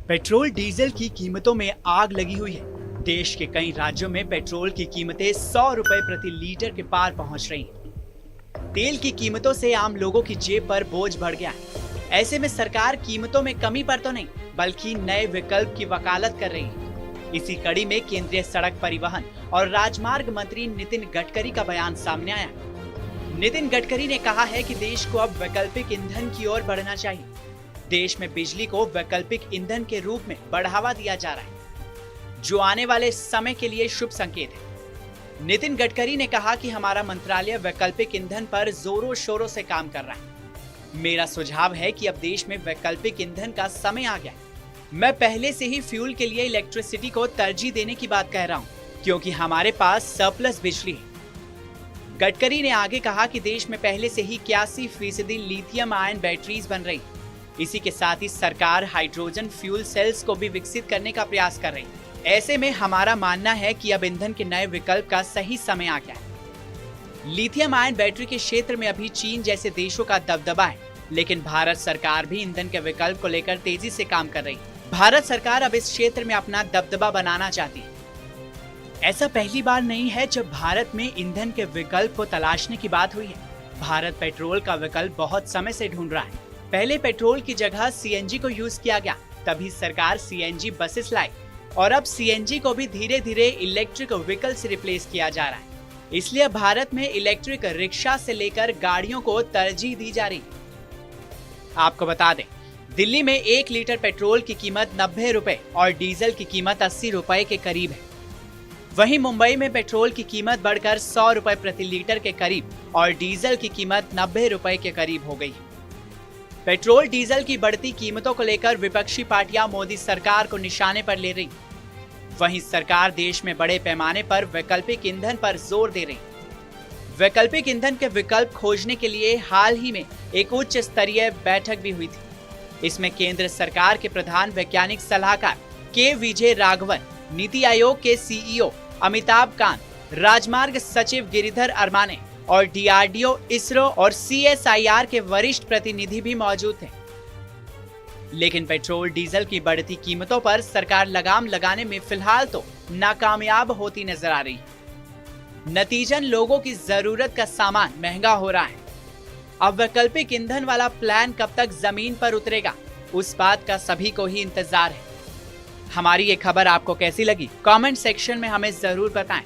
Petrol diesel की कीमतों में आग लगी हुई है। देश के कई राज्यों में पेट्रोल की कीमतें 100 रुपए प्रति लीटर के पार पहुंच रही हैं। तेल की कीमतों से आम लोगों की जेब पर बोझ बढ़ गया है। ऐसे में सरकार कीमतों में कमी पर तो नहीं बल्कि नए विकल्प की वकालत कर रही है। इसी कड़ी में केंद्रीय सड़क परिवहन और राजमार्ग मंत्री नितिन गडकरी का बयान सामने आया। नितिन गडकरी ने कहा है कि देश को अब वैकल्पिक ईंधन की ओर बढ़ना चाहिए। देश में बिजली को वैकल्पिक ईंधन के रूप में बढ़ावा दिया जा रहा है, जो आने वाले समय के लिए शुभ संकेत है। नितिन गडकरी ने कहा कि हमारा मंत्रालय वैकल्पिक ईंधन पर जोरों शोरों से काम कर रहा है। मेरा सुझाव है कि अब देश में वैकल्पिक ईंधन का समय आ गया है। मैं पहले से ही फ्यूल के लिए इलेक्ट्रिसिटी को तरजीह देने की बात कह रहा हूँ, क्योंकि हमारे पास सरप्लस बिजली है। गडकरी ने आगे कहा कि देश में पहले से ही 81% लिथियम आयन बैटरीज बन रही। इसी के साथ ही सरकार हाइड्रोजन फ्यूल सेल्स को भी विकसित करने का प्रयास कर रही है। ऐसे में हमारा मानना है कि अब ईंधन के नए विकल्प का सही समय आ गया है। लिथियम आयन बैटरी के क्षेत्र में अभी चीन जैसे देशों का दबदबा है, लेकिन भारत सरकार भी ईंधन के विकल्प को लेकर तेजी से काम कर रही है। भारत सरकार अब इस क्षेत्र में अपना दबदबा बनाना चाहती है। ऐसा पहली बार नहीं है जब भारत में ईंधन के विकल्प को तलाशने की बात हुई है। भारत पेट्रोल का विकल्प बहुत समय से ढूंढ रहा है। पहले पेट्रोल की जगह सीएनजी को यूज किया गया, तभी सरकार सीएनजी बसेस लाई और अब सीएनजी को भी धीरे धीरे इलेक्ट्रिक व्हीकल से रिप्लेस किया जा रहा है। इसलिए भारत में इलेक्ट्रिक रिक्शा से लेकर गाड़ियों को तरजीह दी जा रही है। आपको बता दें, दिल्ली में 1 लीटर पेट्रोल की कीमत 90 रुपए और डीजल की कीमत 80 रुपए के करीब है। वहीं मुंबई में पेट्रोल की कीमत बढ़कर 100 रुपए प्रति लीटर के करीब और डीजल की कीमत 90 रुपए के करीब हो गई है। पेट्रोल डीजल की बढ़ती कीमतों को लेकर विपक्षी पार्टियां मोदी सरकार को निशाने पर ले रही। वहीं सरकार देश में बड़े पैमाने पर वैकल्पिक ईंधन पर जोर दे रही। वैकल्पिक ईंधन के विकल्प खोजने के लिए हाल ही में एक उच्च स्तरीय बैठक भी हुई थी। इसमें केंद्र सरकार के प्रधान वैज्ञानिक सलाहकार के विजय राघवन, नीति आयोग के सीईओ अमिताभ कांत, राजमार्ग सचिव गिरिधर अरमाने और डीआरडीओ, इसरो और सीएसआईआर के वरिष्ठ प्रतिनिधि भी मौजूद थे। लेकिन पेट्रोल डीजल की बढ़ती कीमतों पर सरकार लगाम लगाने में फिलहाल तो नाकामयाब होती नजर आ रही है। नतीजन लोगों की जरूरत का सामान महंगा हो रहा है। अब वैकल्पिक ईंधन वाला प्लान कब तक जमीन पर उतरेगा, उस बात का सभी को ही इंतजार है। हमारी ये खबर आपको कैसी लगी? कमेंट सेक्शन में हमें जरूर बताएं।